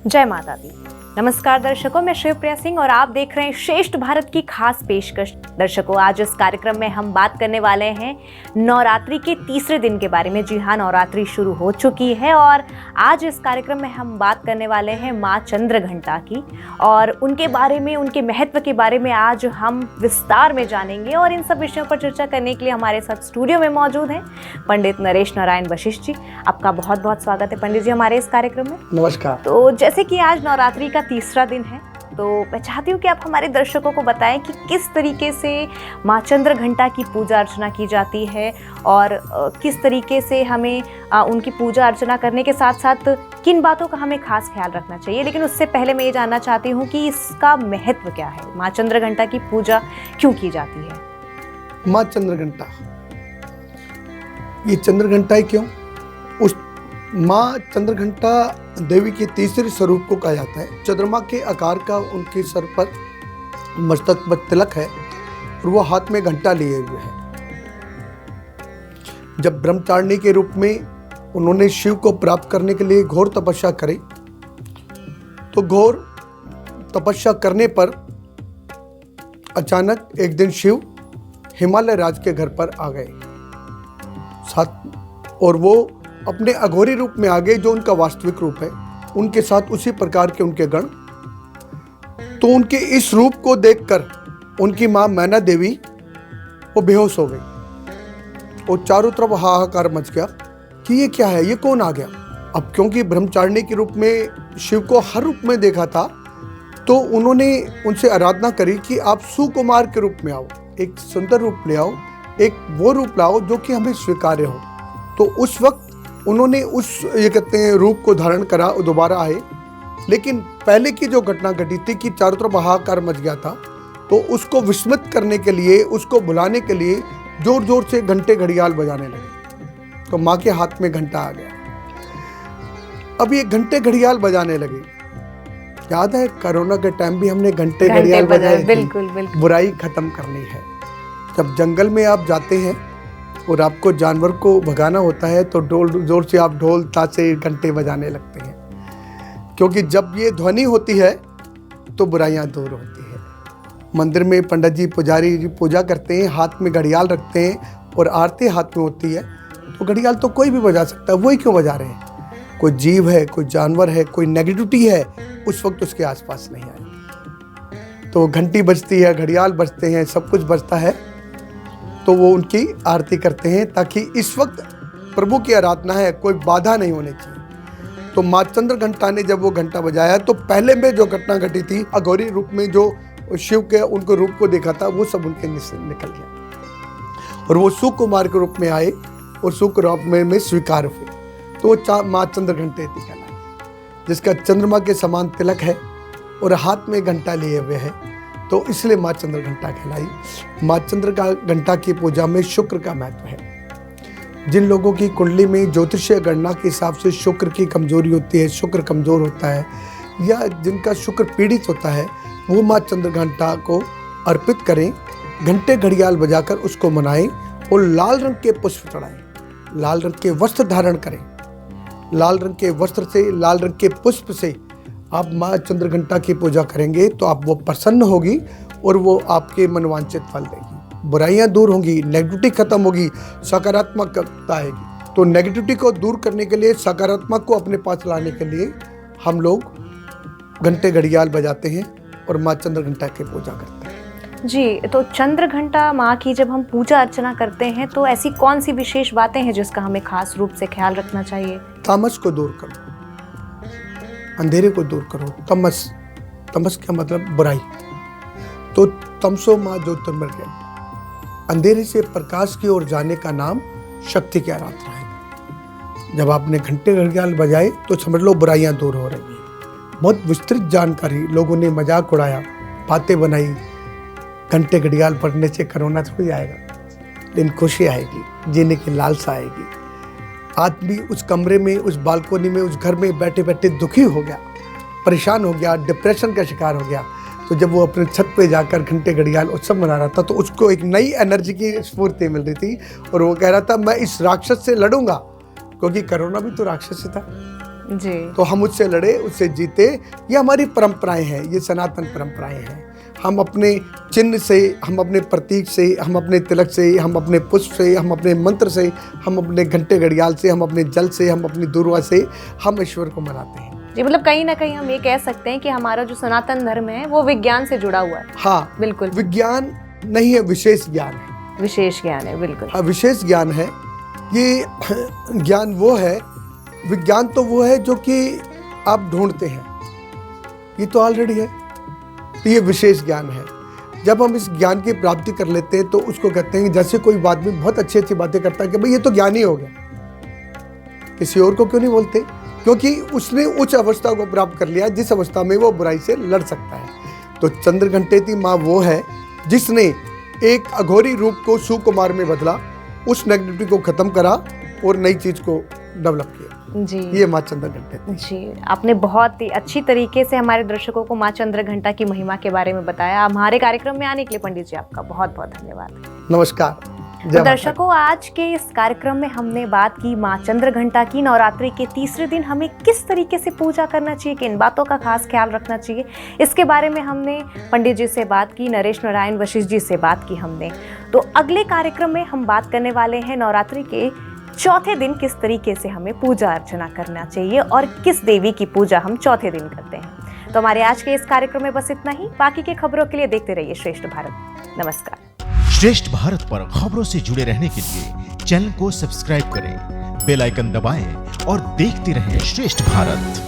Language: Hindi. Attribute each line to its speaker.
Speaker 1: जय माता दी। नमस्कार दर्शकों, मैं शिवप्रिया सिंह और आप देख रहे हैं श्रेष्ठ भारत की खास पेशकश। दर्शकों, आज इस कार्यक्रम में हम बात करने वाले हैं नवरात्रि के तीसरे दिन के बारे में। जी हाँ, नवरात्रि शुरू हो चुकी है और आज इस कार्यक्रम में हम बात करने वाले हैं माँ चंद्रघंटा की और उनके बारे में, उनके महत्व के बारे में आज हम विस्तार में जानेंगे। और इन सब विषयों पर चर्चा करने के लिए हमारे साथ स्टूडियो में मौजूद हैं पंडित नरेश नारायण वशिष्ठ जी। आपका बहुत बहुत स्वागत है पंडित जी हमारे इस कार्यक्रम में।
Speaker 2: नमस्कार।
Speaker 1: तो जैसे कि आज नवरात्रि का तीसरा दिन है, तो मैं चाहती हूँ कि आप हमारे दर्शकों को बताएं कि किस तरीके से माँ चंद्रघंटा की पूजा अर्चना की जाती है और किस तरीके से हमें उनकी पूजा अर्चना करने के साथ साथ किन बातों का हमें खास ख्याल रखना चाहिए। लेकिन उससे पहले मैं ये जानना चाहती हूँ कि इसका महत्व क्या है, माँ चंद्रघंटा की पूजा क्यों की जाती है।
Speaker 2: माँ चंद्रघंटा, ये चंद्रघंटा क्यों? उस माँ चंद्रघंटा देवी के तीसरे स्वरूप को कहा जाता है। चंद्रमा के आकार का उनके सर पर मस्तक पर तिलक है और वो हाथ में घंटा लिए हुए है। जब ब्रह्मचारिणी के रूप में उन्होंने शिव को प्राप्त करने के लिए घोर तपस्या करी, तो घोर तपस्या करने पर अचानक एक दिन शिव हिमालय राज के घर पर आ गए साथ, और वो अपने अघोरी रूप में आ गए जो उनका वास्तविक रूप है। उनके साथ उसी प्रकार के उनके गण। तो उनके इस रूप को देखकर उनकी मां मैना देवी वो बेहोश हो गई और चारों तरफ हाहाकार मच गया कि ये क्या है, ये कौन आ गया। अब क्योंकि ब्रह्मचारिणी के रूप में शिव को हर रूप में देखा था, तो उन्होंने उनसे आराधना करी कि आप सुकुमार के रूप में आओ, एक सुंदर रूप ले आओ, एक वो रूप लाओ जो कि हमें स्वीकार्य हो। तो उस वक्त उन्होंने उस रूप को धारण करा और दोबारा आए। लेकिन पहले की जो घटना घटी थी कि चारों तरफ हाहाकार मच गया था, तो उसको विस्मित करने के लिए, उसको बुलाने के लिए जोर जोर से घंटे घड़ियाल बजाने लगे। तो माँ के हाथ में घंटा आ गया। अब ये घंटे घड़ियाल बजाने लगे। याद है कोरोना के टाइम भी हमने घंटे घड़ियाल बजाए।
Speaker 1: बिल्कुल बिल्कुल।
Speaker 2: बुराई खत्म करनी है। जब जंगल में आप जाते हैं और आपको जानवर को भगाना होता है, तो जोर से आप ढोल ताशे घंटे बजाने लगते हैं, क्योंकि जब ये ध्वनि होती है तो बुराइयां दूर होती है। मंदिर में पंडित जी, पुजारी जी पूजा करते हैं, हाथ में घड़ियाल रखते हैं और आरती हाथ में होती है। तो घड़ियाल तो कोई भी बजा सकता है, वही क्यों बजा रहे हैं? कोई जीव है, कोई जानवर है, कोई नेगेटिविटी है, उस वक्त उसके आसपास नहीं आए। तो घंटी बजती है, घड़ियाल बजते हैं, सब कुछ बजता है, तो वो उनकी आरती करते हैं ताकि इस वक्त प्रभु की आराधना है, कोई बाधा नहीं होनी चाहिए। तो माँ चंद्रघंटा ने जब वो घंटा बजाया, तो पहले में जो घटना घटी थी, अघोरी रूप में जो शिव के उनको रूप को देखा था, वो सब उनके निकल गया और वो सुकुमार के रूप में आए और सुक रूप में स्वीकार हुए। तो वो माँ चंद्रघंटे कहलाई, जिसका चंद्रमा के समान तिलक है और हाथ में घंटा लिए हुए है, तो इसलिए माँ चंद्रघंटा कहलाई। माँ चंद्रघंटा की पूजा में शुक्र का महत्व है। जिन लोगों की कुंडली में ज्योतिषीय गणना के हिसाब से शुक्र की कमजोरी होती है, शुक्र कमजोर होता है, या जिनका शुक्र पीड़ित होता है, वो माँ चंद्रघंटा को अर्पित करें, घंटे घड़ियाल बजाकर उसको मनाएं और लाल रंग के पुष्प चढ़ाएं, लाल रंग के वस्त्र धारण करें। लाल रंग के वस्त्र से, लाल रंग के पुष्प से आप माँ चंद्रघंटा की पूजा करेंगे तो आप वो प्रसन्न होगी और वो आपके मनवांछित फल देगी। बुराइयां दूर होंगी, नेगेटिविटी खत्म होगी, सकारात्मकता आएगी। तो नेगेटिविटी को दूर करने के लिए, सकारात्मक को अपने पास लाने के लिए हम लोग घंटे घड़ियाल बजाते हैं और माँ चंद्रघंटा की पूजा करते हैं।
Speaker 1: जी, तो चंद्रघंटा माँ की जब हम पूजा अर्चना करते हैं, तो ऐसी कौन सी विशेष बातें हैं जिसका हमें खास रूप से ख्याल रखना चाहिए?
Speaker 2: तामस को दूर करो, अंधेरे को दूर करो। तमस, तमस का मतलब बुराई। तो तमसो माँ ज्योतिर्मय, अंधेरे से प्रकाश की ओर जाने का नाम शक्ति की आराधना है। जब आपने घंटे घड़ियाल बजाए तो समझ लो बुराइयां दूर हो रही हैं। बहुत विस्तृत जानकारी, लोगों ने मजाक उड़ाया, बातें बनाई। घंटे घड़ियाल पढ़ने से कोरोना थोड़ी आएगा, लेकिन खुशी आएगी, जीने की लालसा आएगी। आदमी उस कमरे में, उस बालकोनी में, उस घर में बैठे बैठे दुखी हो गया, परेशान हो गया, डिप्रेशन का शिकार हो गया। तो जब वो अपने छत पे जाकर घंटे घड़ियाल उत्सव मना रहा था, तो उसको एक नई एनर्जी की स्फूर्ति मिल रही थी और वो कह रहा था मैं इस राक्षस से लड़ूंगा, क्योंकि कोरोना भी तो राक्षस था।
Speaker 1: जी।
Speaker 2: तो हम उससे लड़े, उससे जीते। ये हमारी परंपराएं हैं, ये सनातन परंपराएं हैं। हम अपने चिन्ह से, हम अपने प्रतीक से, हम अपने तिलक से, हम अपने पुष्प से, हम अपने मंत्र से, हम अपने घंटे घड़ियाल से, हम अपने जल से, हम अपनी दुर्वा से हम ईश्वर को मनाते हैं।
Speaker 1: जी, मतलब कहीं ना कहीं हम ये कह सकते हैं कि हमारा जो सनातन धर्म है वो विज्ञान से जुड़ा हुआ है।
Speaker 2: हाँ
Speaker 1: बिल्कुल,
Speaker 2: विज्ञान नहीं है, विशेष ज्ञान है।
Speaker 1: विशेष ज्ञान है, बिल्कुल।
Speaker 2: हाँ, विशेष ज्ञान है। ये ज्ञान वो है, विज्ञान तो वो है जो कि आप ढूंढते हैं, ये तो ऑलरेडी है। तो ये विशेष ज्ञान है। जब हम इस ज्ञान की प्राप्ति कर लेते हैं तो उसको कहते हैं, जैसे कोई आदमी बहुत अच्छी अच्छी बातें करता है कि भाई ये तो ज्ञानी हो गया, किसी और को क्यों नहीं बोलते? क्योंकि उसने उच्च अवस्था को प्राप्त कर लिया जिस अवस्था में वो बुराई से लड़ सकता है। तो चंद्रघंटेती माँ वो है जिसने एक अघोरी रूप को सुकुमार में बदला, उस नेगेटिविटी को खत्म करा और नई चीज को डेवलप किया।
Speaker 1: जी,
Speaker 2: ये माँ चंद्रघंटेती।
Speaker 1: जी, आपने बहुत ही अच्छी तरीके से हमारे दर्शकों को माँ चंद्रघंटा की महिमा के बारे में बताया। हमारे कार्यक्रम में आने के लिए पंडित जी आपका बहुत बहुत धन्यवाद।
Speaker 2: नमस्कार।
Speaker 1: तो दर्शकों, आज के इस कार्यक्रम में हमने बात की माँ चंद्रघंटा की। नवरात्रि के तीसरे दिन हमें किस तरीके से पूजा करना चाहिए, किन बातों का खास ख्याल रखना चाहिए, इसके बारे में हमने पंडित जी से बात की, नरेश नारायण वशिष्ठ जी से बात की हमने। तो अगले कार्यक्रम में हम बात करने वाले हैं नवरात्रि के चौथे दिन किस तरीके से हमें पूजा अर्चना करना चाहिए और किस देवी की पूजा हम चौथे दिन करते हैं। तो हमारे आज के इस कार्यक्रम में बस इतना ही। बाकी के खबरों के लिए देखते रहिए श्रेष्ठ भारत। नमस्कार।
Speaker 3: श्रेष्ठ भारत पर खबरों से जुड़े रहने के लिए चैनल को सब्सक्राइब करें, बेल आइकन दबाएं और देखते रहें श्रेष्ठ भारत।